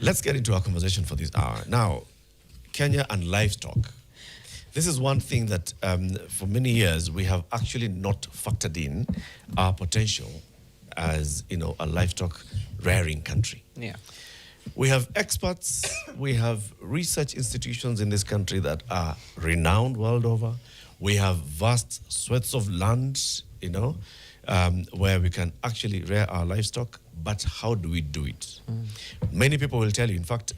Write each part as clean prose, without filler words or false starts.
Let's get into our conversation for this hour. Now, Kenya and livestock. This is one thing that for many years we have actually not factored in our potential as, a livestock rearing country. Yeah. We have experts, we have research institutions in this country that are renowned world over. We have vast swaths of land, where we can actually rear our livestock. But how do we do it? Many people will tell you, in fact,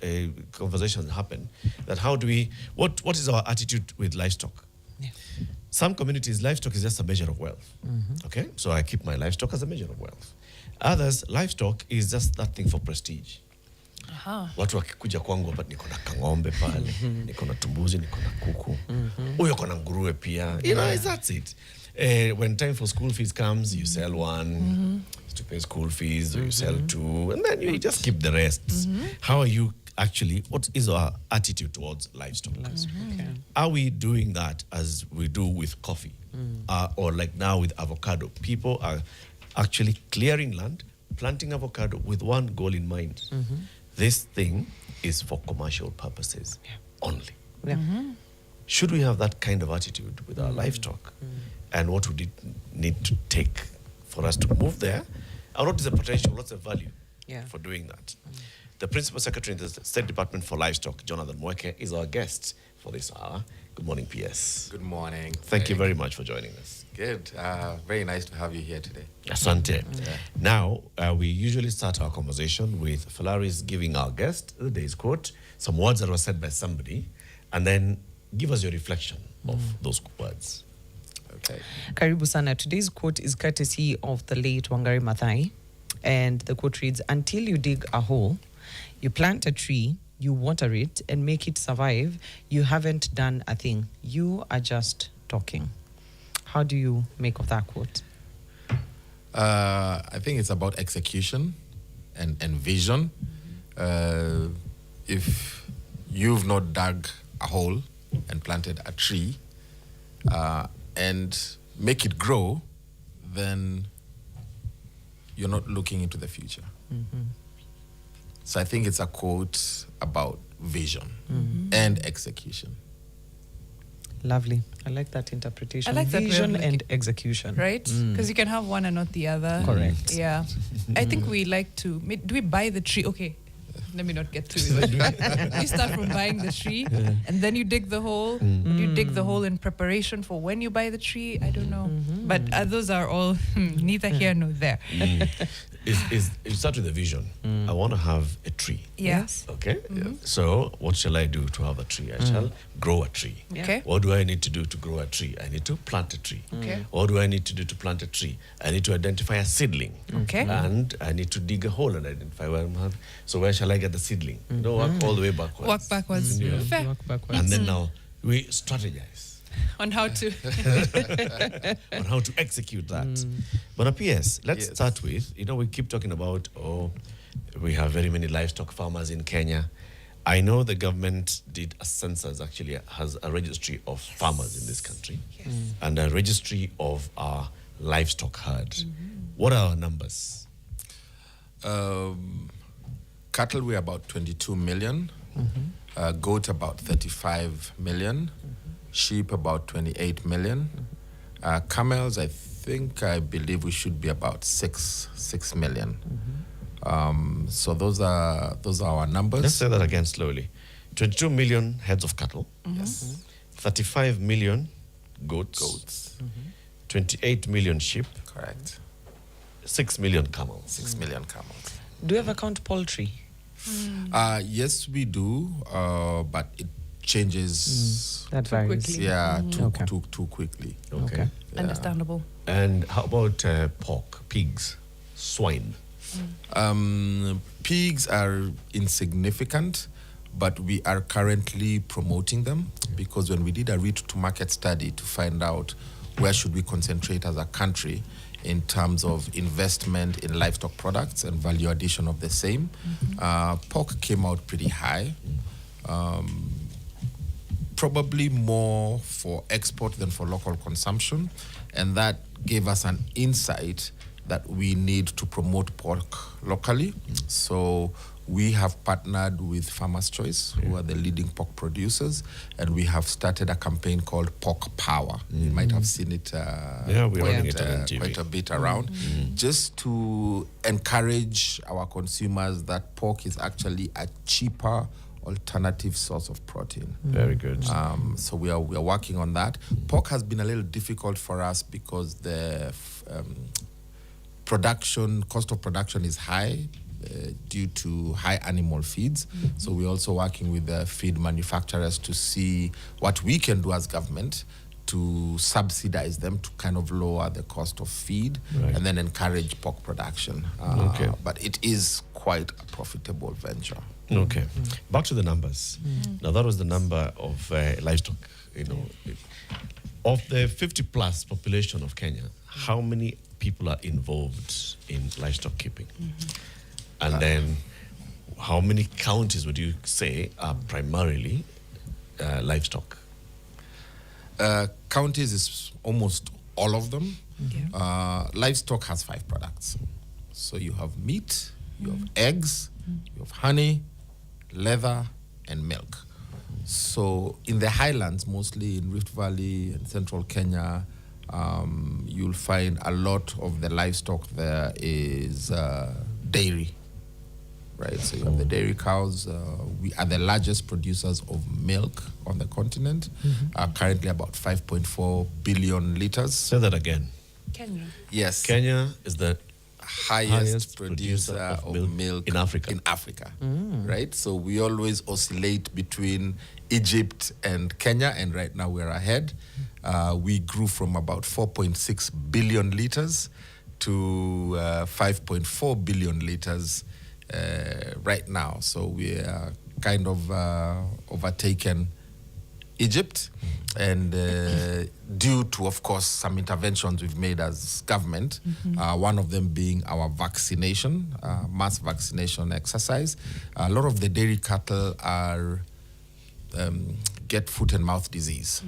conversations happen, that what is our attitude with livestock? Yeah. Some communities, livestock is just a measure of wealth. Okay? So I keep my livestock as a measure of wealth. Others, livestock is just that thing for prestige. Watu wakikuja kwangu hapa niko na kang'ombe pale, niko na tumbuzi, niko na kuku. Huyo kona nguruwe pia. That's it. When time for school fees comes, you sell one to pay school fees, or you sell two, and then you just keep the rest. How are you actually, what is our attitude towards livestock? Okay. Are we doing that as we do with coffee? Or like now with avocado? People are actually clearing land, planting avocado with one goal in mind. This thing is for commercial purposes only. Should we have that kind of attitude with our livestock? And what would it need to take for us to move there? And what is the potential, what's the value for doing that? The Principal Secretary in the State Department for Livestock, Jonathan Mueke, is our guest for this hour. Good morning, PS. Good morning. Thank you very much for joining us. Good. Very nice to have you here today. Asante. Now, we usually start our conversation with Falaris giving our guest the day's quote, some words that were said by somebody, and then give us your reflection of those words. Okay. Karibu sana. Today's quote is courtesy of the late Wangari Maathai. And the quote reads, "Until you dig a hole, you plant a tree, you water it, and make it survive, you haven't done a thing. You are just talking." How do you make of that quote? I think it's about execution and vision. If you've not dug a hole and planted a tree and make it grow, then you're not looking into the future. So I think it's a quote about vision and execution. Lovely. I like that interpretation. I like that way of vision looking- and execution. Right? Because you can have one and not the other. Correct. Yeah. I think we like to... Do we buy the tree? Okay. Let me not get through it. You start from buying the tree, and then you dig the hole. You dig the hole in preparation for when you buy the tree. I don't know. But those are all neither here nor there. You start with a vision. I want to have a tree. Yes. Okay? So what shall I do to have a tree? I shall grow a tree. Okay. What do I need to do to grow a tree? I need to plant a tree. Okay. What do I need to do to plant a tree? I need to identify a seedling. Okay. And I need to dig a hole and identify where I'm having. So where shall I get the seedling? Work all the way backwards. Walk backwards. Yeah. Fair. Walk backwards. And then now we strategize On how to... on how to execute that. But PS, let's Yes. start with, we keep talking about, we have very many livestock farmers in Kenya. I know the government did a census, actually has a registry of farmers in this country and a registry of our livestock herd. What are our numbers? Cattle, we're about 22 million. Goat, about 35 million. Sheep, about 28 million. Camels, I believe we should be about 6 million. So those are our numbers. Let's say that again slowly. 22 million heads of cattle. Yes. 35 million goats. 28 million sheep. Correct. 6 million camels. 6 million camels. Do you ever count poultry? Yes, we do, but it changes. That varies. quickly. Yeah, Okay. too quickly. Okay. Yeah. Understandable. And how about pork, pigs, swine? Pigs are insignificant, but we are currently promoting them because when we did a route to market study to find out where should we concentrate as a country in terms of investment in livestock products and value addition of the same, pork came out pretty high. Probably more for export than for local consumption, and that gave us an insight that we need to promote pork locally. So We have partnered with Farmers Choice, who are the leading pork producers, and we have started a campaign called Pork Power. You might have seen it, we're running it on TV. quite a bit around, just to encourage our consumers that pork is actually a cheaper alternative source of protein. Very good. So we are working on that. Pork has been a little difficult for us because the cost of production is high due to high animal feeds. So we're also working with the feed manufacturers to see what we can do as government to subsidize them to kind of lower the cost of feed and then encourage pork production. But it is quite a profitable venture. Okay. Back to the numbers. Now, that was the number of livestock. Of the 50 plus population of Kenya, how many people are involved in livestock keeping? And then how many counties would you say are primarily livestock? Counties is almost all of them. Livestock has 5 products. So you have meat, you have eggs, you have honey, leather, and milk. So in the highlands, mostly in Rift Valley and central Kenya, you'll find a lot of the livestock there is dairy, right? So you have the dairy cows. We are the largest producers of milk on the continent, currently about 5.4 billion liters. Say that again. Kenya. Yes. Kenya is the highest producer of milk in Africa. Right? So we always oscillate between Egypt and Kenya, and right now we're ahead. We grew from about 4.6 billion liters to 5.4 billion liters right now. So we are kind of overtaken Egypt, and due to, of course, some interventions we've made as government, one of them being our vaccination, mass vaccination exercise. A lot of the dairy cattle are get foot and mouth disease.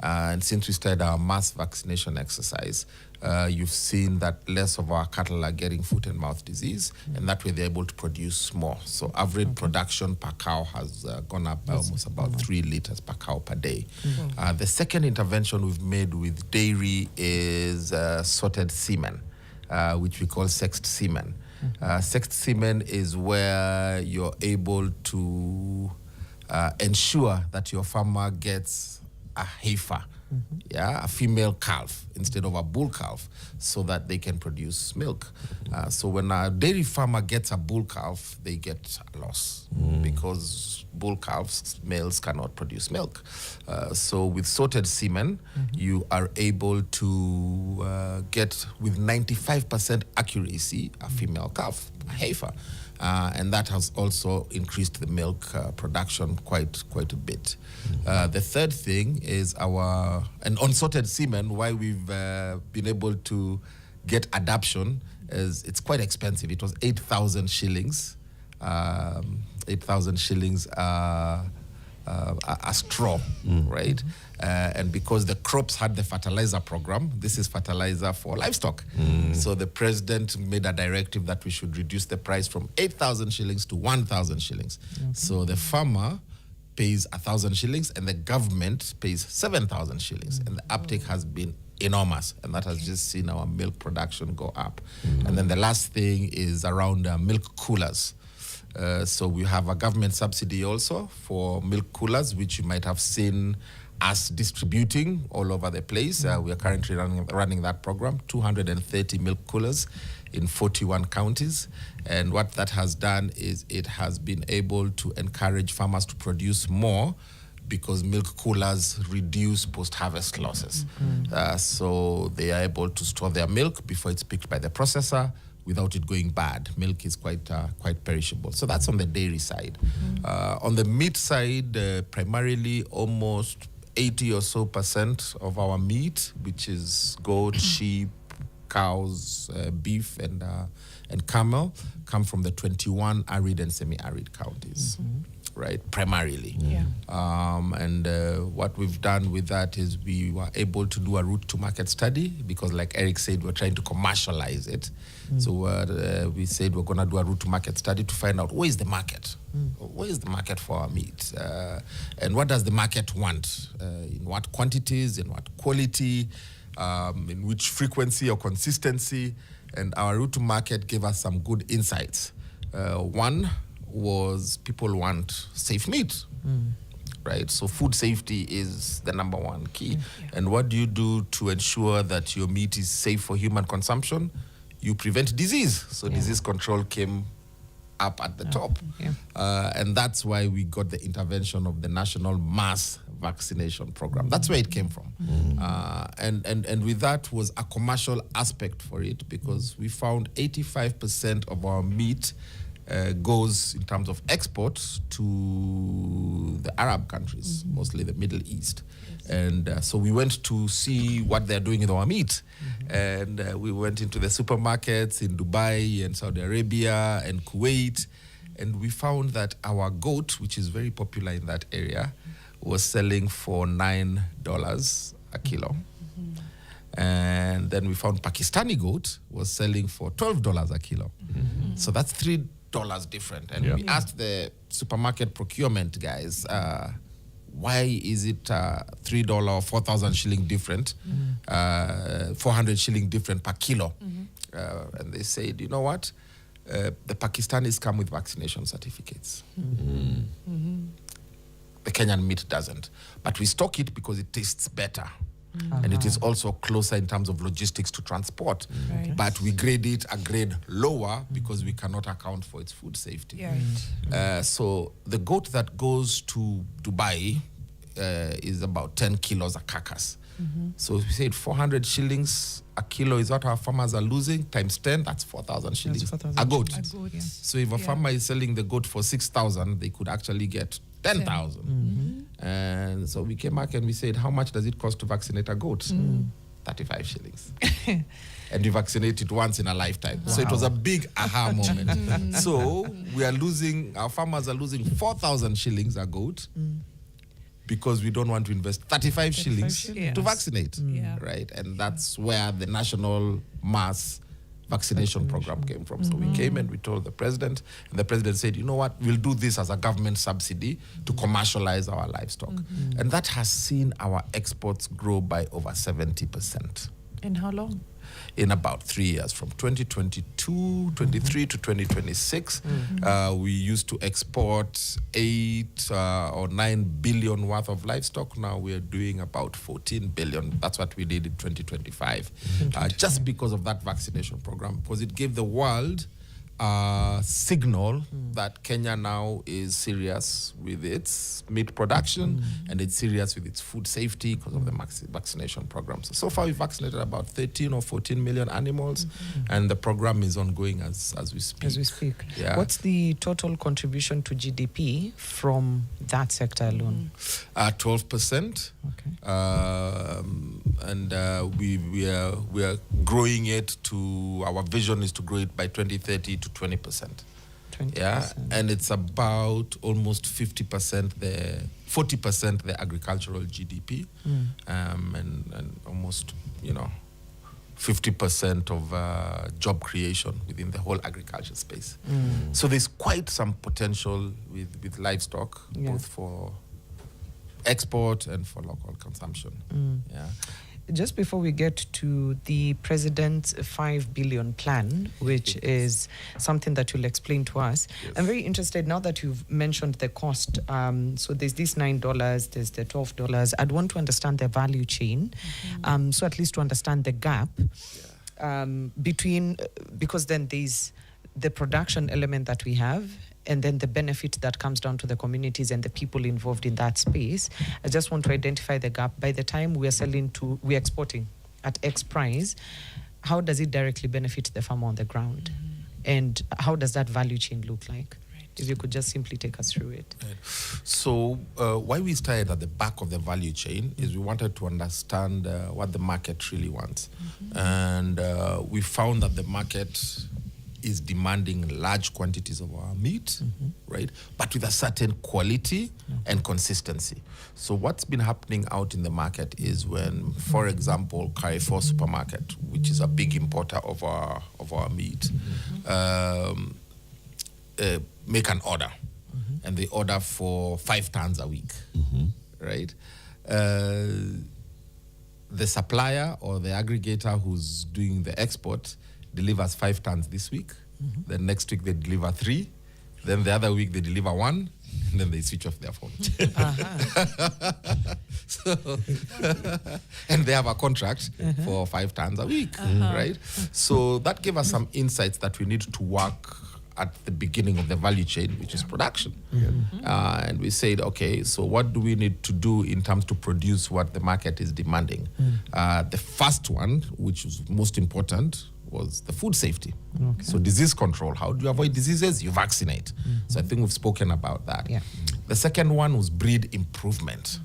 And since we started our mass vaccination exercise, you've seen that less of our cattle are getting foot and mouth disease, and that way they're able to produce more. So average production per cow has gone up by almost about 3 liters per cow per day. The second intervention we've made with dairy is sorted semen, which we call sexed semen. Sexed semen is where you're able to ensure that your farmer gets a heifer, a female calf instead of a bull calf, so that they can produce milk. So when a dairy farmer gets a bull calf, they get a loss because bull calves, males cannot produce milk. So with sorted semen, you are able to get with 95% accuracy a female calf, a heifer. And that has also increased the milk production quite a bit. The third thing is and unsorted semen, why we've been able to get adoption is it's quite expensive. It was 8,000 shillings. 8,000 shillings a straw, right? And because the crops had the fertilizer program, this is fertilizer for livestock. So the president made a directive that we should reduce the price from 8,000 shillings to 1,000 shillings. So the farmer pays 1,000 shillings and the government pays 7,000 shillings. And the uptake has been enormous, and that has just seen our milk production go up. And then the last thing is around milk coolers. So we have a government subsidy also for milk coolers, which you might have seen us distributing all over the place. We are currently running that program, 230 milk coolers in 41 counties. And what that has done is it has been able to encourage farmers to produce more because milk coolers reduce post-harvest losses. So they are able to store their milk before it's picked by the processor without it going bad. Milk is quite perishable. So that's on the dairy side. On the meat side, primarily almost 80 or so % of our meat, which is goat, sheep, cows, beef, and camel, come from the 21 arid and semi-arid counties. right? Primarily. Yeah. And what we've done with that is we were able to do a route to market study because, like Eric said, we're trying to commercialize it. So we said we're going to do a route to market study to find out where is the market? Where is the market for our meat? And what does the market want? In what quantities, in what quality, in which frequency or consistency? And our route to market gave us some good insights. One was people want safe meat, right? So food safety is the number one key. And what do you do to ensure that your meat is safe for human consumption? You prevent disease. So disease control came up at the top. And that's why we got the intervention of the National Mass Vaccination Program. That's where it came from. And with that was a commercial aspect for it because we found 85% of our meat goes in terms of exports to the Arab countries, mostly the Middle East. And so we went to see what they're doing with our meat. And we went into the supermarkets in Dubai and Saudi Arabia and Kuwait. And we found that our goat, which is very popular in that area, was selling for $9 a kilo. And then we found Pakistani goat was selling for $12 a kilo. So that's $3 different. And we asked the supermarket procurement guys, why is it $3 or 4,000 shilling different, 400 shilling different per kilo? And they said, you know what? The Pakistanis come with vaccination certificates. The Kenyan meat doesn't. But we stock it because it tastes better. And it is also closer in terms of logistics to transport. But we grade it a grade lower because we cannot account for its food safety. So the goat that goes to Dubai is about 10 kilos a carcass. So we said 400 shillings a kilo is what our farmers are losing, times 10, that's 4,000 shillings. 4,000 a goat. So if a farmer is selling the goat for 6,000, they could actually get 10,000. And so we came back and we said, how much does it cost to vaccinate a goat? 35 shillings. And you vaccinate it once in a lifetime. So it was a big aha moment. So we are losing, our farmers are losing 4,000 shillings a goat because we don't want to invest 35 shillings to vaccinate, right? And that's where the National Mass Vaccination Program came from. So we came and we told the president, and the president said, you know what, we'll do this as a government subsidy to commercialize our livestock. And that has seen our exports grow by over 70%. In how long? In about 3 years, from 2022, 23 to 2026. We used to export 8 or 9 billion worth of livestock. Now we are doing about 14 billion. That's what we did in 2025. Just because of that vaccination program, because it gave the world a signal that Kenya now is serious with its meat production and it's serious with its food safety because of the vaccination program. So far we've vaccinated about 13 or 14 million animals and the program is ongoing as we speak. As we speak. What's the total contribution to GDP from that sector alone? 12%. And we are growing it to, our vision is to grow it by 2030 to 20%. And it's about almost 50% 40% the agricultural GDP, and almost 50% of job creation within the whole agriculture space. So there's quite some potential with livestock, both for export and for local consumption. Just before we get to the president's 5 billion plan, which is something that you'll explain to us, I'm very interested now that you've mentioned the cost. So there's this $9, there's the $12. I'd want to understand the value chain, so at least to understand the gap between, because then there's the production element that we have, and then the benefit that comes down to the communities and the people involved in that space. I just want to identify the gap. By the time we're exporting at X price, how does it directly benefit the farmer on the ground? And how does that value chain look like? If you could just simply take us through it. So why we started at the back of the value chain is we wanted to understand what the market really wants. And we found that the market is demanding large quantities of our meat, right? But with a certain quality and consistency. So what's been happening out in the market is when, for example, Carrefour supermarket, which is a big importer of our meat, make an order, and they order for 5 tons a week, right? The supplier or the aggregator who's doing the export delivers 5 tons this week. Then next week they deliver 3. Then the other week they deliver 1. And then they switch off their phone. And they have a contract for 5 tons a week, right? So that gave us some insights that we need to work at the beginning of the value chain, which is production. And we said, okay, so what do we need to do in terms to produce what the market is demanding? The first one, which was most important, was the food safety. So disease control. How do you avoid diseases? You vaccinate. So I think we've spoken about that. The second one was breed improvement.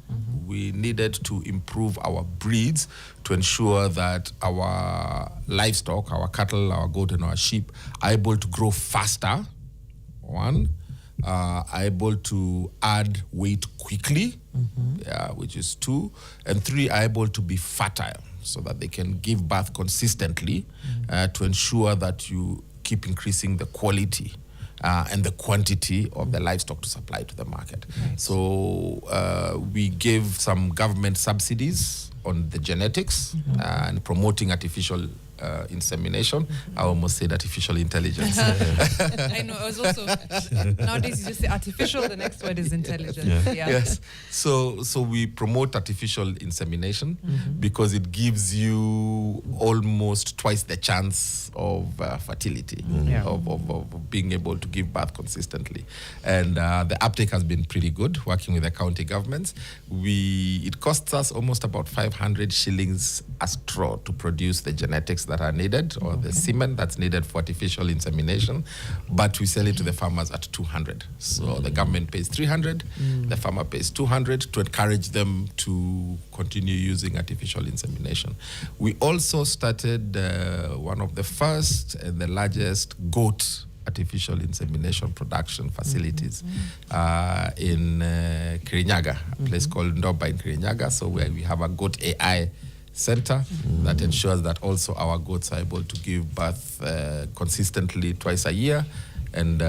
We needed to improve our breeds to ensure that our livestock, our cattle, our goat, and our sheep are able to grow faster, one, are able to add weight quickly, which is 2, and 3, are able to be fertile so that they can give birth consistently to ensure that you keep increasing the quality and the quantity of the livestock to supply to the market. So we gave some government subsidies on the genetics and promoting artificial insemination. I almost said artificial intelligence. I know. I was also nowadays you just say artificial. The next word is intelligence. Yes. So we promote artificial insemination because it gives you almost twice the chance of fertility, of being able to give birth consistently. And the uptake has been pretty good. Working with the county governments, it costs us almost about 500 shillings a straw to produce the genetics that are needed, or the semen that's needed for artificial insemination, but we sell it to the farmers at 200. So the government pays 300, the farmer pays 200 to encourage them to continue using artificial insemination. We also started one of the first and the largest goat artificial insemination production facilities in Kirinyaga, a place called Ndoba in Kirinyaga. So where we have a goat AI center that ensures that also our goats are able to give birth consistently twice a year and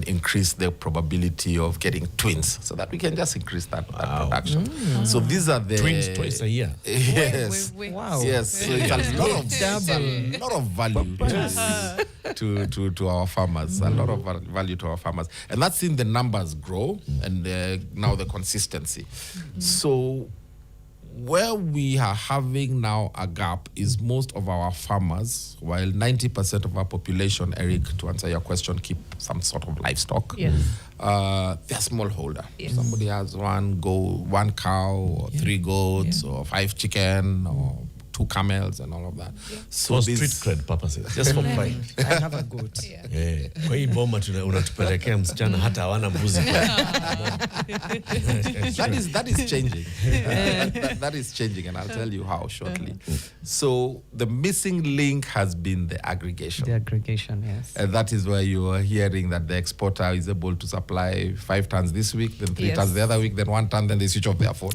increase the probability of getting twins, so that we can just increase that production. So these are the twins twice a year. Yes. Wow. Yes. So it's a lot of value to our farmers. A lot of value to our farmers, and that's in the numbers grow and now the consistency. So where we are having now a gap is most of our farmers, while 90% of our population, Eric, to answer your question, keep some sort of livestock. They're smallholder. Somebody has one cow or 3 goats or 5 chicken or 2 camels and all of that. So street cred purposes, just for pride. I have a goat. Kwa hii boma unatupelekea msichana hata hawana mbuzi. That is changing. That is changing, and I'll tell you how shortly. So the missing link has been the aggregation. The aggregation, yes. And that is where you are hearing that the exporter is able to supply 5 tons this week, then 3 tons the other week, then 1 ton, then they switch off their phone.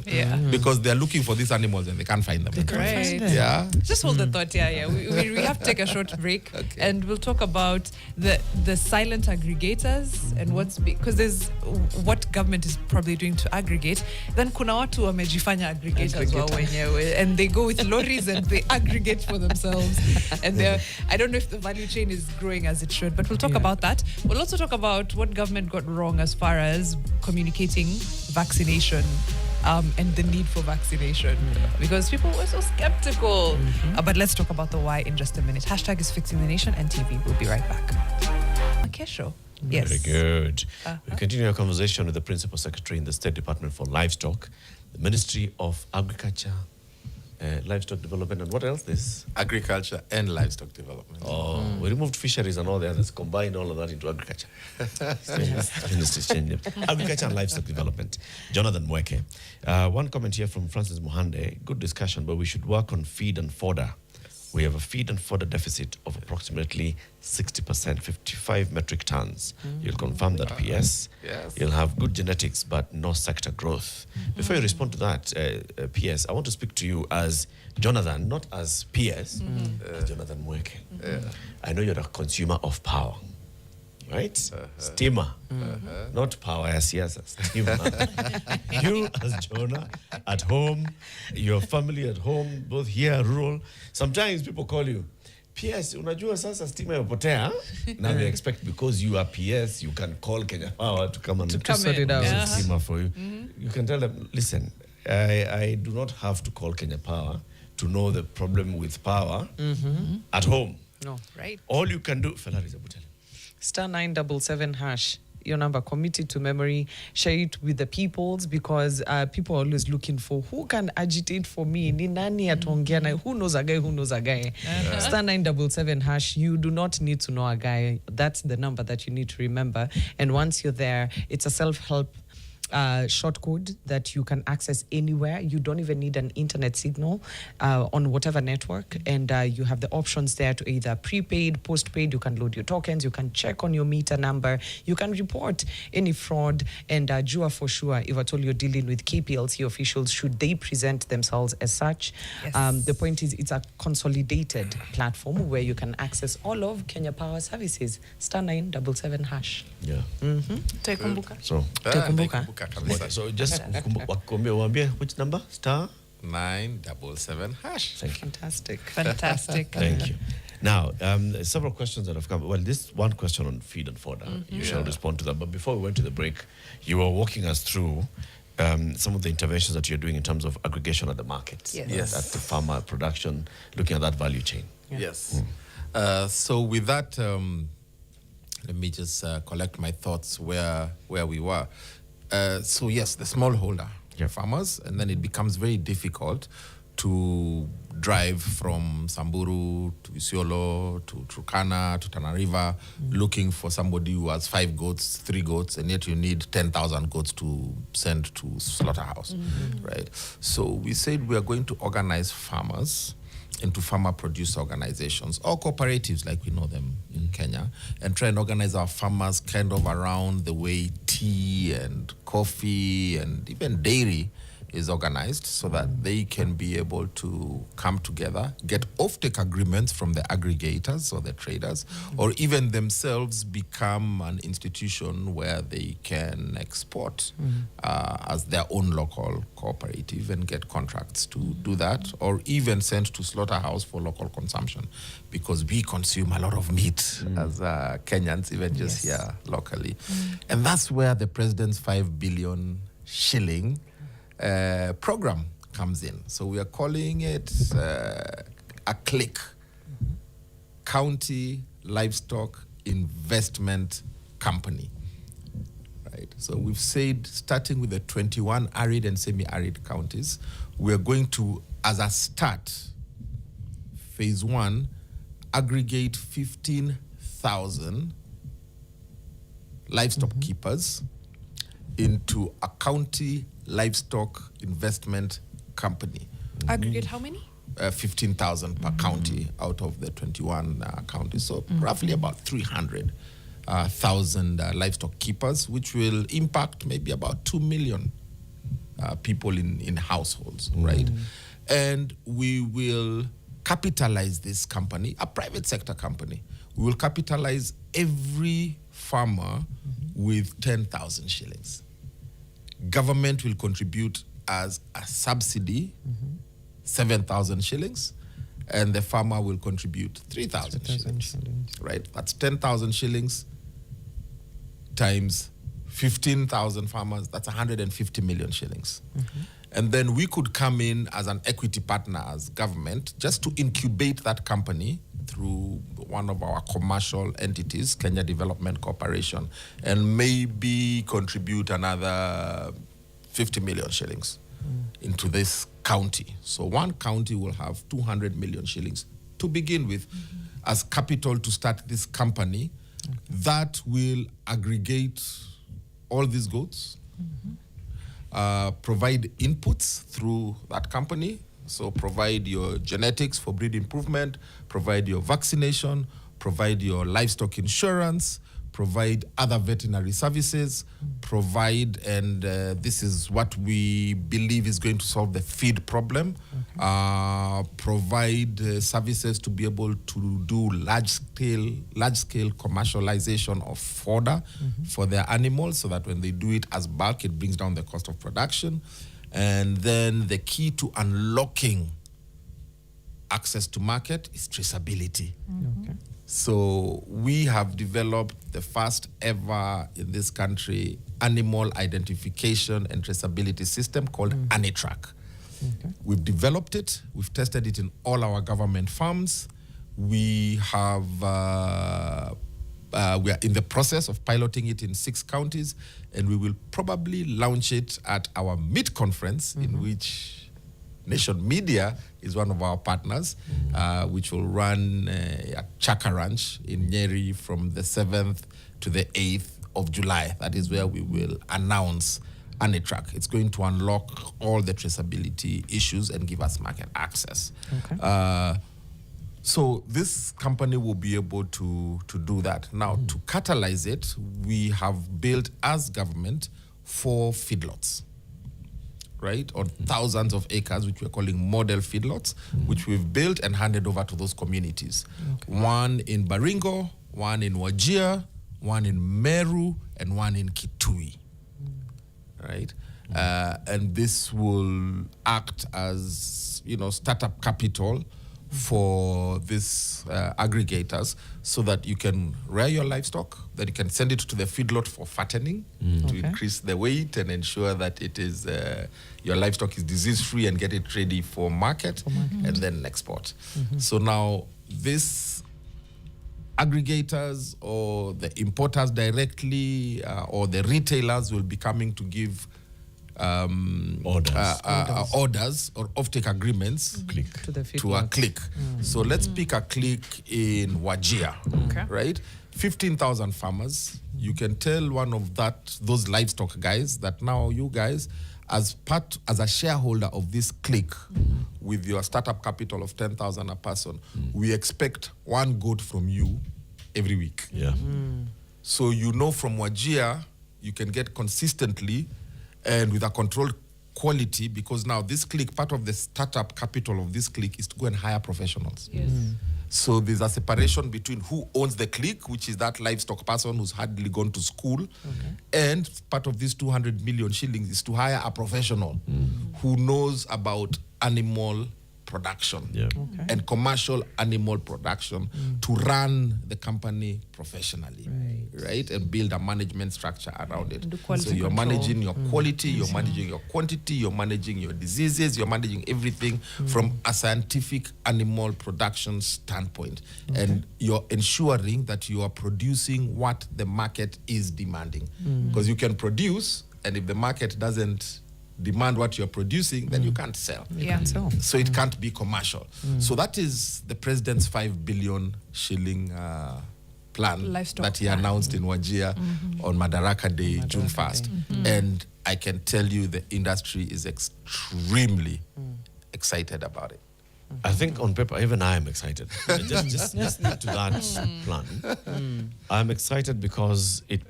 Because they're looking for these animals and they can't find them. Just hold the thought. We have to take a short break, and we'll talk about the silent aggregators and because there's what government is probably doing to aggregate. Then kuna watu wamejifanya aggregators wao wenyewe, and they go with lorries and they aggregate for themselves. And I don't know if the value chain is growing as it should, but we'll talk about that. We'll also talk about what government got wrong as far as communicating vaccination. And the need for vaccination, because people were so skeptical. But let's talk about the why in just a minute. Hashtag is Fixing the Nation and TV. We'll be right back. Okay, show. Yes. Very good. We continue our conversation with the Principal Secretary in the State Department for Livestock, the Ministry of Agriculture, Livestock Development, and what else? This Agriculture and Livestock Development. We removed fisheries and all the others, combined all of that into agriculture. Ministry's changing. Agriculture and Livestock Development. Jonathan Mueke. One comment here from Francis Mohande. Good discussion, but we should work on feed and fodder We have a feed and fodder deficit of approximately 60%, 55 metric tons. You'll confirm that, PS. Yes. You'll have good genetics, but no sector growth. Before you respond to that, PS, I want to speak to you as Jonathan, not as PS, as Jonathan Mueke. I know you're a consumer of power, right? Steamer, not power as yes, steamer. You as Jonah at home, your family at home, both here, rural. Sometimes people call you, PS, unajua sasa stima imepotea. Now they expect because you are PS, you can call Kenya Power to come and sort it out. steamer for you. You can tell them, listen, I do not have to call Kenya Power to know the problem with power at home. No. Right. All you can do, Ferrari Zabutele. Star 977 hash. Your number, commit it to memory, share it with the peoples, because people are always looking for who can agitate for me. Ni nani ataongea na who knows a guy, who knows a guy. Star 977 hash. You do not need to know a guy. That's the number that you need to remember. And once you're there, it's a self-help short code that you can access anywhere. You don't even need an internet signal on whatever network, and you have the options there to either prepaid, postpaid. You can load your tokens, you can check on your meter number, you can report any fraud, and Jua for sure, if at all you're dealing with KPLC officials, should they present themselves as such. Yes. The point is, it's a consolidated platform where you can access all of Kenya Power services. Star 977 hash. Yeah. Tekumbuka. So, Tekumbuka. so just waambie which number? Star 977 hash. Thank you. Fantastic. Fantastic. Thank you. Now, several questions that have come. Well, this one question on feed and fodder, you shall respond to that. But before we went to the break, you were walking us through some of the interventions that you're doing in terms of aggregation at the markets. Yes. At the farmer production, looking at that value chain. Yes. So with that, let me just collect my thoughts where we were. So yes, the smallholder farmers, and then it becomes very difficult to drive from Samburu to Isiolo to Turkana to Tana River looking for somebody who has 5 goats, 3 goats, and yet you need 10,000 goats to send to slaughterhouse, right? So we said we are going to organize farmers into farmer producer organizations or cooperatives like we know them in Kenya, and try and organize our farmers kind of around the way tea and coffee and even dairy is organized, so that they can be able to come together, get offtake agreements from the aggregators or the traders, or even themselves become an institution where they can export as their own local cooperative and get contracts to do that, or even send to slaughterhouse for local consumption, because we consume a lot of meat as Kenyans, even just here locally. And that's where the president's 5 billion shilling program comes in. So we are calling it a CLIC, County Livestock Investment Company. Right. So we've said, starting with the 21 arid and semi-arid counties, we are going to, as a start, phase 1, aggregate 15,000 livestock keepers into a county livestock investment company. Aggregate how many? 15,000 per county out of the 21 counties. So roughly about 300,000 livestock keepers, which will impact maybe about 2 million people in households, right? And we will capitalize this company, a private sector company. We will capitalize every farmer with 10,000 shillings. Government will contribute as a subsidy 7,000 shillings, and the farmer will contribute 3,000 shillings. Right? That's 10,000 shillings times 15,000 farmers. That's 150 million shillings. And then we could come in as an equity partner as government just to incubate that company through one of our commercial entities, Kenya Development Corporation, and maybe contribute another 50 million shillings into this county. So one county will have 200 million shillings to begin with as capital to start this company that will aggregate all these goats, provide inputs through that company, So provide your genetics for breed improvement, provide your vaccination, provide your livestock insurance, provide other veterinary services, provide, and this is what we believe is going to solve the feed problem, provide services to be able to do large-scale commercialization of fodder for their animals, so that when they do it as bulk, it brings down the cost of production. And then the key to unlocking access to market is traceability. Okay. So we have developed the first ever in this country animal identification and traceability system called AniTrack. Okay. We've developed it. We've tested it in all our government farms. We have we are in the process of piloting it in 6 counties, and we will probably launch it at our meat conference, in which Nation Media is one of our partners, which will run at Chaka Ranch in Nyeri from the 7th to the 8th of July. That is where we will announce AniTrack. It's going to unlock all the traceability issues and give us market access. Okay. So this company will be able to do that. Now, to catalyze it, we have built as government 4 feedlots, right, on thousands of acres, which we're calling model feedlots, which we've built and handed over to those communities. Okay. One in Baringo, one in Wajir, one in Meru, and one in Kitui, right? And this will act as, startup capital for these aggregators, so that you can rear your livestock, that you can send it to the feedlot for fattening to increase the weight and ensure that it is your livestock is disease-free, and get it ready for market, and then export. So now these aggregators or the importers directly or the retailers will be coming to give orders or offtake agreements To the to a click. So let's pick a click in Wajir, right? 15,000 farmers. You can tell one of those livestock guys that now you guys, as a shareholder of this click, with your startup capital of 10,000 a person, we expect 1 goat from you every week. Yeah. So from Wajir, you can get consistently and with a controlled quality, because now this click, part of the startup capital of this click is to go and hire professionals. Yes. So there's a separation between who owns the click, which is that livestock person who's hardly gone to school, and part of this 200 million shillings is to hire a professional who knows about animal production and commercial animal production to run the company professionally, right? And build a management structure around it. So you're managing your quality, you're managing your quantity, you're managing your diseases, you're managing everything from a scientific animal production standpoint. And you're ensuring that you are producing what the market is demanding. Because you can produce, and if the market doesn't demand what you're producing, then you can't sell. So it can't be commercial. So that is the president's 5 billion shilling plan Livestock that he plan. announced in Wajir on Madaraka Day, June 1st. And I can tell you the industry is extremely excited about it. I think on paper, even I am excited. just listening to that plan, I'm excited because it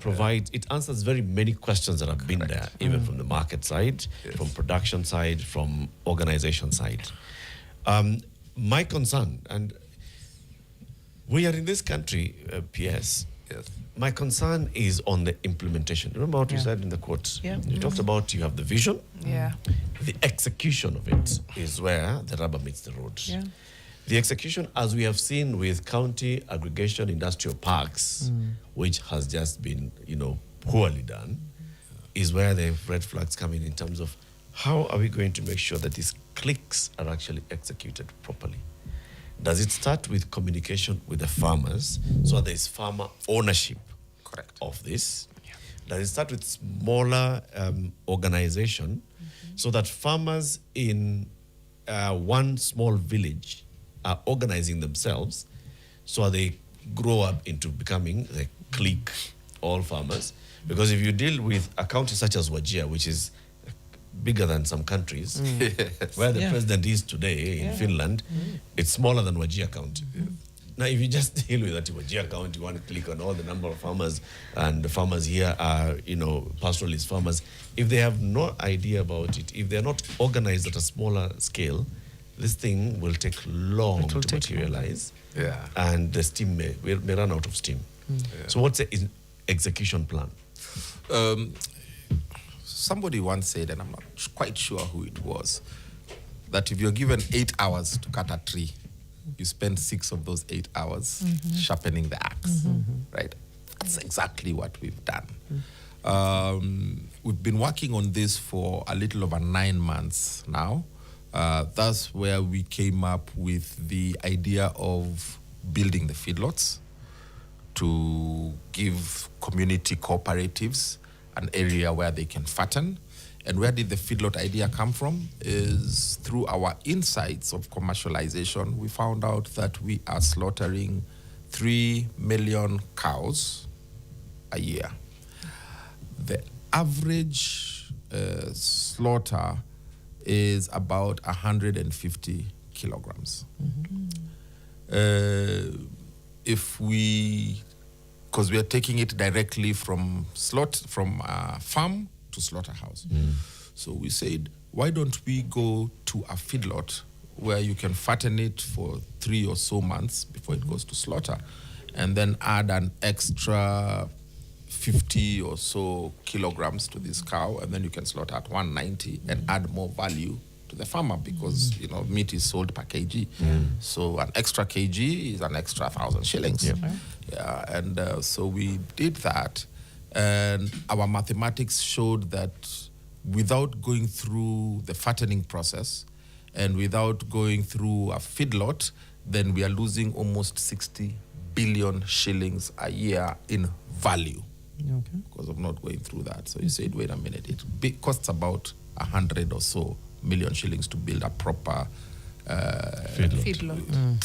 answers very many questions that have been there, even from the market side, from production side, from organization side. My concern, and we are in this country, PS, my concern is on the implementation. Remember what you said in the quote? You talked about you have the vision. The execution of it is where the rubber meets the road. The execution, as we have seen with county aggregation industrial parks, which has just been, poorly done, is where the red flags come in terms of how are we going to make sure that these clicks are actually executed properly. Does it start with communication with the farmers, so there is farmer ownership of this? Does it start with smaller organization, so that farmers in one small village are organizing themselves, so they grow up into becoming the clique, all farmers? Because if you deal with a county such as Wajir, which is bigger than some countries. Where the president is today in Finland, it's smaller than Wajir County. Now, if you just deal with that Wajir County, you want to click on all the number of farmers, and the farmers here are, pastoralist farmers. If they have no idea about it, if they're not organized at a smaller scale, this thing will take long to materialize. Yeah. And the steam may run out of steam. So what's the execution plan? Somebody once said, and I'm not quite sure who it was, that if you're given 8 hours to cut a tree, you spend 6 of those 8 hours sharpening the axe, right? That's exactly what we've done. We've been working on this for a little over 9 months now. That's where we came up with the idea of building the feedlots to give community cooperatives an area where they can fatten. And where did the feedlot idea come from? Is through our insights of commercialization, we found out that we are slaughtering 3 million cows a year. The average slaughter is about 150 kilograms. Because we are taking it directly from farm to slaughterhouse. So we said, why don't we go to a feedlot where you can fatten it for 3 or so months before it goes to slaughter, and then add an extra 50 or so kilograms to this cow, and then you can slaughter at 190 and add more value to the farmer, because meat is sold per kg. So an extra kg is an extra 1,000 shillings. So we did that, and our mathematics showed that without going through the fattening process and without going through a feedlot, then we are losing almost 60 billion shillings a year in value because of not going through that. So you said, wait a minute, it costs about 100 or so million shillings to build a proper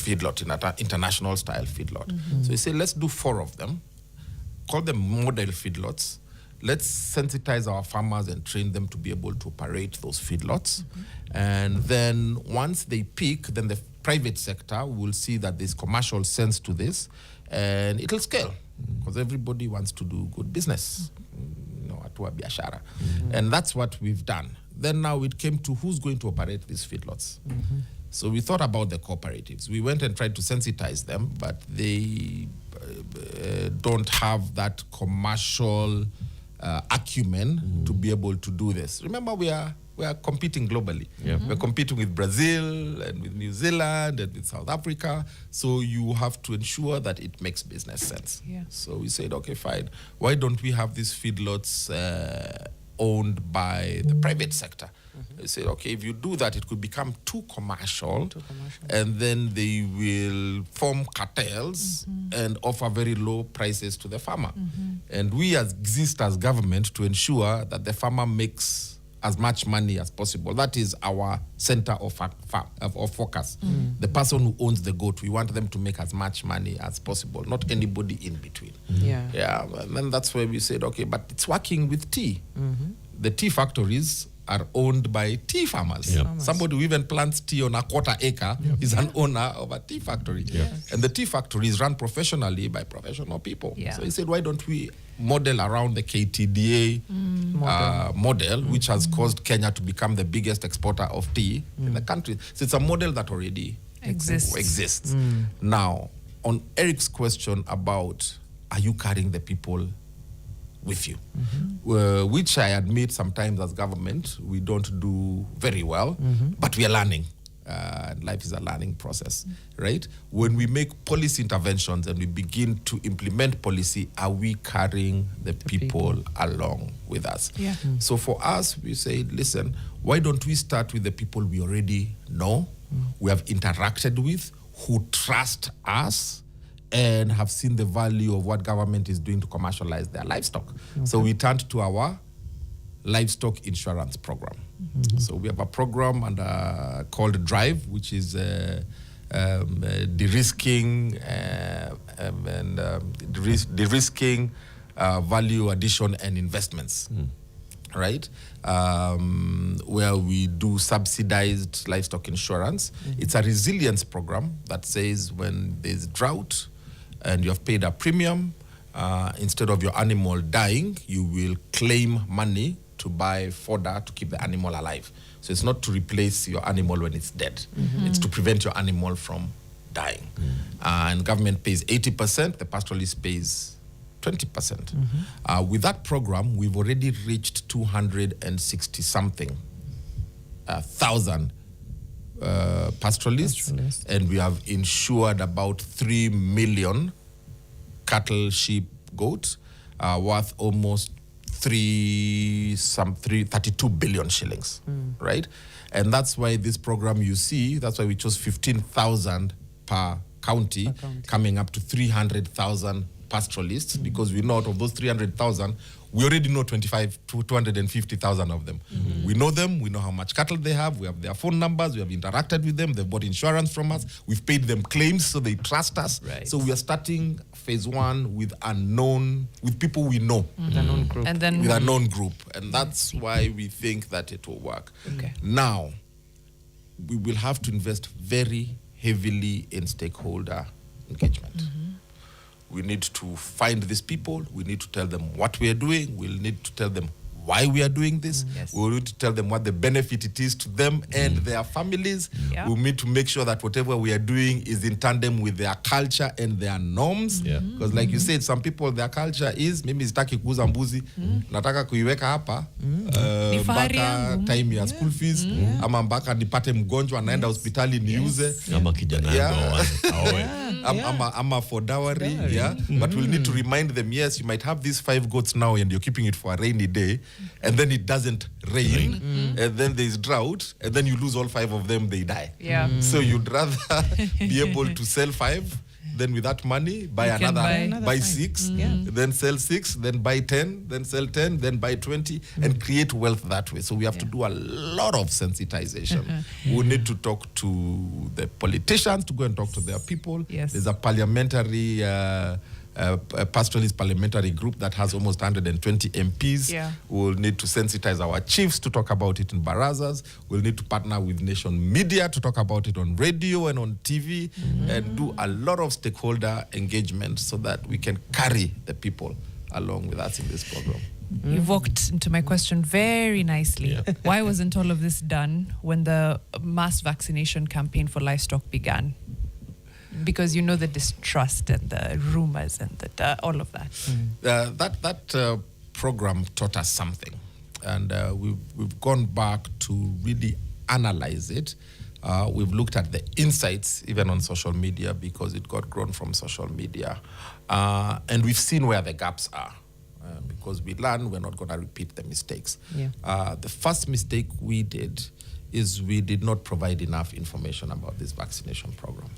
feedlot, international style feedlot. So you say, let's do 4 of them, call them model feedlots. Let's sensitize our farmers and train them to be able to operate those feedlots. And then once they peak, then the private sector will see that there's commercial sense to this, and it'll scale because everybody wants to do good business, atua biashara. And that's what we've done. Then now it came to who's going to operate these feedlots. So we thought about the cooperatives. We went and tried to sensitize them, but they don't have that commercial acumen to be able to do this. Remember, we are competing globally. We're competing with Brazil and with New Zealand and with South Africa. So you have to ensure that it makes business sense. So we said, okay, fine. Why don't we have these feedlots owned by the private sector? They said, okay, if you do that, it could become too commercial, and then they will form cartels and offer very low prices to the farmer. And we exist as government to ensure that the farmer makes as much money as possible. That is our center of focus. The person who owns the goat, we want them to make as much money as possible, not anybody in between. And then that's where we said, okay, but it's working with tea. The tea factories are owned by tea farmers. Somebody who even plants tea on a quarter acre is an owner of a tea factory. And the tea factory is run professionally by professional people. So he said, why don't we model around the KTDA model, which has caused Kenya to become the biggest exporter of tea in the country. So it's a model that already exists. Now, on Eric's question about, are you carrying the people with you? Which I admit sometimes as government, we don't do very well, but we are learning. Life is a learning process, right? When we make policy interventions and we begin to implement policy, are we carrying the people along with us? So for us, we say, listen, why don't we start with the people we already know, we have interacted with, who trust us, and have seen the value of what government is doing to commercialize their livestock. So we turned to our livestock insurance program. So we have a program called Drive, which is de-risking de-risking value addition and investments. right? Where we do subsidized livestock insurance. It's a resilience program that says when there's drought and you have paid a premium, instead of your animal dying, you will claim money to buy fodder to keep the animal alive. So it's not to replace your animal when it's dead. It's to prevent your animal from dying. And government pays 80%, the pastoralist pays 20%. With that program, we've already reached 260-something thousand pastoralists, and we have insured about 3 million cattle, sheep, goats, worth almost 32 billion shillings, right? And that's why this program you see, that's why we chose 15,000 per county, coming up to 300,000 pastoralists, because we know out of those 300,000, we already know 250,000 of them. We know them, we know how much cattle they have, we have their phone numbers, we have interacted with them, they've bought insurance from us, we've paid them claims so they trust us. Right. So we are starting phase 1 with people we know. The known group. And then With a known group. And that's why we think that it will work. Okay. Now, we will have to invest very heavily in stakeholder engagement. We need to find these people. We need to tell them what we are doing. We'll need to tell them why we are doing this. Yes. We need to tell them what the benefit it is to them and their families. Yeah. We need to make sure that whatever we are doing is in tandem with their culture and their norms. Because like you said, some people, their culture is, mimi sitaki kuuza mbuzi, nataka kuiweka hapa, Ni fahari mpaka yangu. time ya school fees, ama mpaka nipate mgonjwa, naenda hospitali niuze. Ama kijana yangu aoe. I'm for dowry, but we'll need to remind them, yes, you might have these 5 goats now and you're keeping it for a rainy day, and then it doesn't rain, and then there's drought, and then you lose all 5 of them, they die. So you'd rather be able to sell 5, then with that money, buy You can another, buy buy 6, then sell 6, then buy 10, then sell 10, then buy 20, and create wealth that way. So we have to do a lot of sensitization. We need to talk to the politicians, to go and talk to their people. Yes. There's a parliamentary a pastoralist parliamentary group that has almost 120 MPs. We'll need to sensitize our chiefs to talk about it in barazas. We'll need to partner with nation media to talk about it on radio and on TV, and do a lot of stakeholder engagement so that we can carry the people along with us in this program. You've walked into my question very nicely. Why wasn't all of this done when the mass vaccination campaign for livestock began? Because you know the distrust and the rumors and all of that. That program taught us something, and we've gone back to really analyze it. We've looked at the insights, even on social media, because it got grown from social media, and we've seen where the gaps are. Because we learn, we're not going to repeat the mistakes. The first mistake we did is we did not provide enough information about this vaccination program.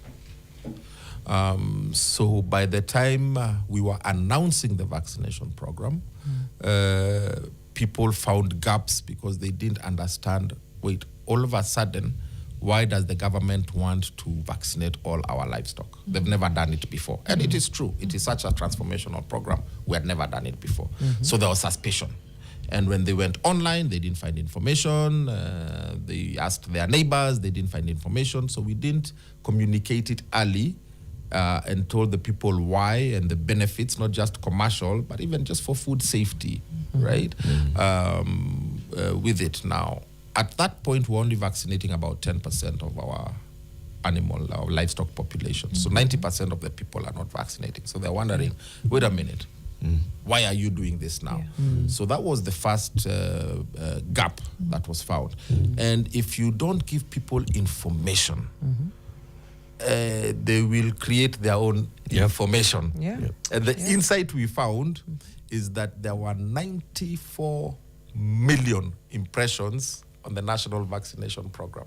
So by the time we were announcing the vaccination program, people found gaps because they didn't understand, wait, all of a sudden, why does the government want to vaccinate all our livestock? They've never done it before. And it is true. It is such a transformational program. We had never done it before. So there was suspicion. And when they went online, they didn't find information. They asked their neighbors. They didn't find information. So we didn't communicate it early and told the people why and the benefits, not just commercial, but even just for food safety, right? With it now. At that point, we're only vaccinating about 10% of our livestock population. So 90% of the people are not vaccinating. So they're wondering, wait a minute, why are you doing this now? So that was the first gap that was found. And if you don't give people information, they will create their own information. And the insight we found is that there were 94 million impressions on the national vaccination program.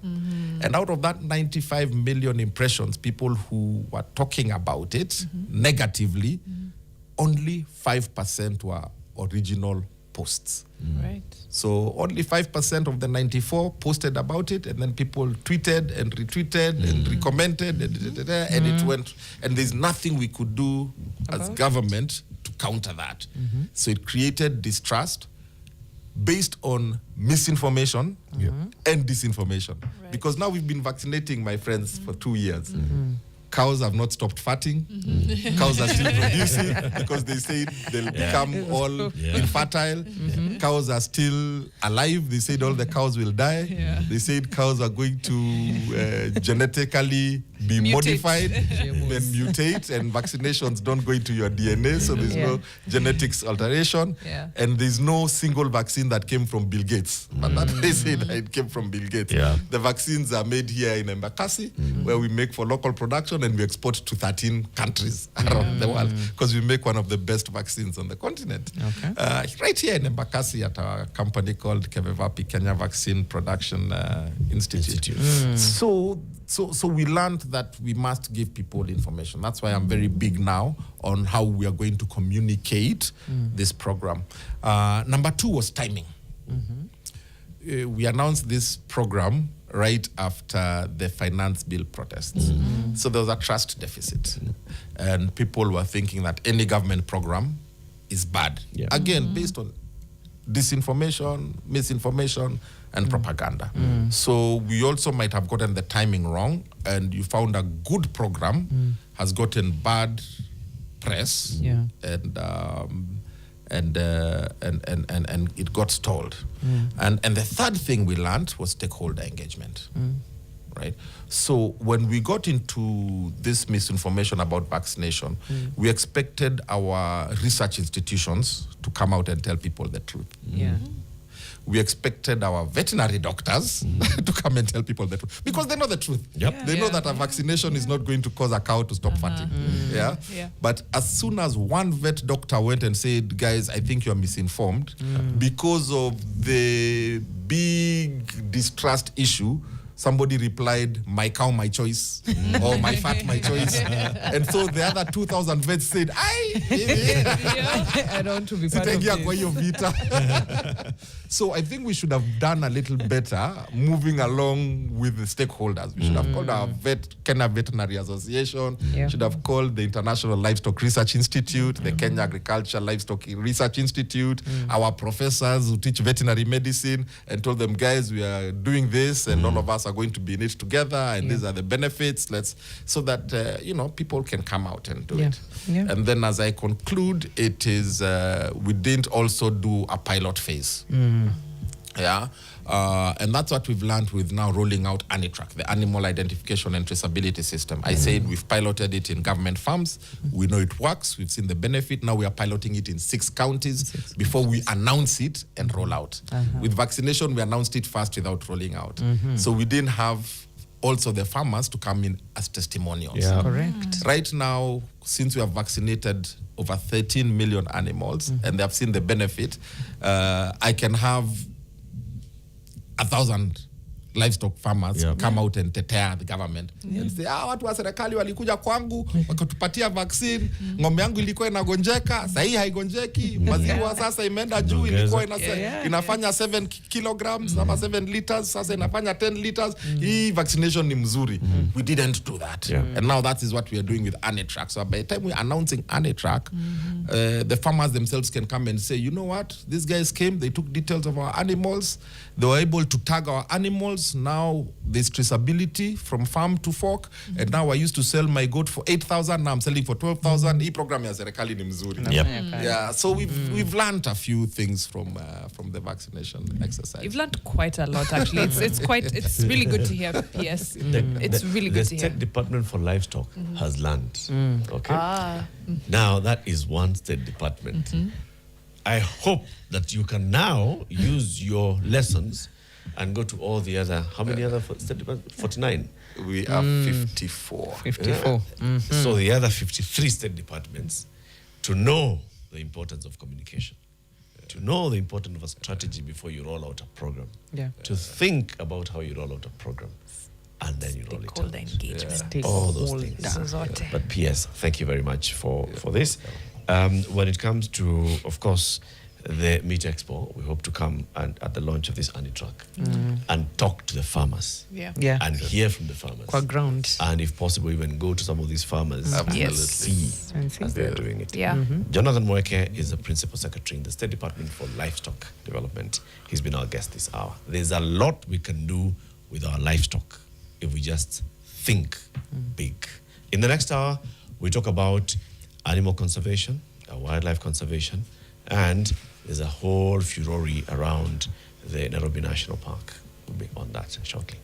And out of that 95 million impressions, people who were talking about it negatively, only 5% were original posts. Right. So only 5% of the 94 posted about it, and then people tweeted and retweeted and recommented, and it went, and there's nothing we could do as government to counter that. So it created distrust. based on misinformation and disinformation. Because now we've been vaccinating, my friends, for 2 years. Cows have not stopped fatting. Cows are still producing because they said they'll become all infertile. Cows are still alive. They said all the cows will die. They said cows are going to genetically be modified and mutate, and vaccinations don't go into your DNA, so there's no genetics alteration. And there's no single vaccine that came from Bill Gates. But that they say that it came from Bill Gates. The vaccines are made here in Embakasi, where we make for local production, and we export to 13 countries around the world, because we make one of the best vaccines on the continent. Right here in Embakasi at a company called Kevevapi, Kenya Vaccine Production Institute. So we learned that we must give people information. That's why I'm very big now on how we are going to communicate this program. Number 2 was timing. We announced this program right after the finance bill protests. So there was a trust deficit. And people were thinking that any government program is bad. Again, based on disinformation, misinformation, and propaganda. So we also might have gotten the timing wrong, and you found a good program has gotten bad press, and it got stalled. And the third thing we learned was stakeholder engagement. Right? So when we got into this misinformation about vaccination, we expected our research institutions to come out and tell people the truth. We expected our veterinary doctors to come and tell people the truth, because they know the truth. They know that a vaccination is not going to cause a cow to stop fatting. But as soon as one vet doctor went and said, guys, I think you're misinformed, because of the big distrust issue, somebody replied, my cow, my choice, or my fat, my choice. And so the other 2,000 vets said, I don't want to be part of this. So I think we should have done a little better moving along with the stakeholders. We should have called our Kenya Veterinary Association, should have called the International Livestock Research Institute, the Kenya Agriculture Livestock Research Institute, our professors who teach veterinary medicine, and told them, guys, we are doing this, and all of us are going to be in it together, and these are the benefits. So that people can come out and do it. And then, as I conclude, it is we didn't also do a pilot phase. And that's what we've learned with now rolling out ANITRAC, the Animal Identification and Traceability System. I said we've piloted it in government farms. We know it works. We've seen the benefit. Now we are piloting it in 6 counties before we announce it and roll out. With vaccination, we announced it first without rolling out. So we didn't have also the farmers to come in as testimonials. Correct. Right now, since we have vaccinated over 13 million animals and they have seen the benefit, I can have 1,000 livestock farmers come out and tetea the government and say, watu wa serikali walikuja kwangu wakatupatia vaccine, ng'ombe yangu ilikuwa inagonjeka, sasa hii haigonjeki, maziwa sasa imeenda juu, ilikuwa inafanya 7 kilograms ama 7 liters, sasa inafanya 10 liters. Hii vaccination ni mzuri. We didn't do that. And now that is what we are doing with ANITRAC. So by the time we're announcing ANITRAC, the farmers themselves can come and say, you know what, these guys came, they took details of our animals, they were able to tag our animals. Now there's traceability from farm to fork, and now I used to sell my goat for 8,000, now I'm selling for 12,000. Hii program ya serikali ni mzuri. So we've learned a few things from the vaccination exercise. You've learned quite a lot, actually. It's really good to hear. Yes, it's really good to hear. The State Department for Livestock has learned. Okay. Now that is one state department. I hope that you can now use your lessons and go to all the other, how many other state departments? 49. We are 54. 54. So the other 53 state departments, to know the importance of communication, to know the importance of a strategy before you roll out a program, to think about how you roll out a program, and then you roll it out. Engagement. All those things. But PS, thank you very much for this. When it comes to, of course, the Meat Expo, we hope to come and at the launch of this Annie truck and talk to the farmers Yeah. Yeah. and hear from the farmers. Qua ground. And if possible, even go to some of these farmers and Absolutely. see And see. as they're doing it. Yeah. Jonathan Mueke is the Principal Secretary in the State Department for Livestock Development. He's been our guest this hour. There's a lot we can do with our livestock if we just think big. In the next hour, we talk about animal conservation, wildlife conservation, and there's a whole furore around the Nairobi National Park. We'll be on that shortly.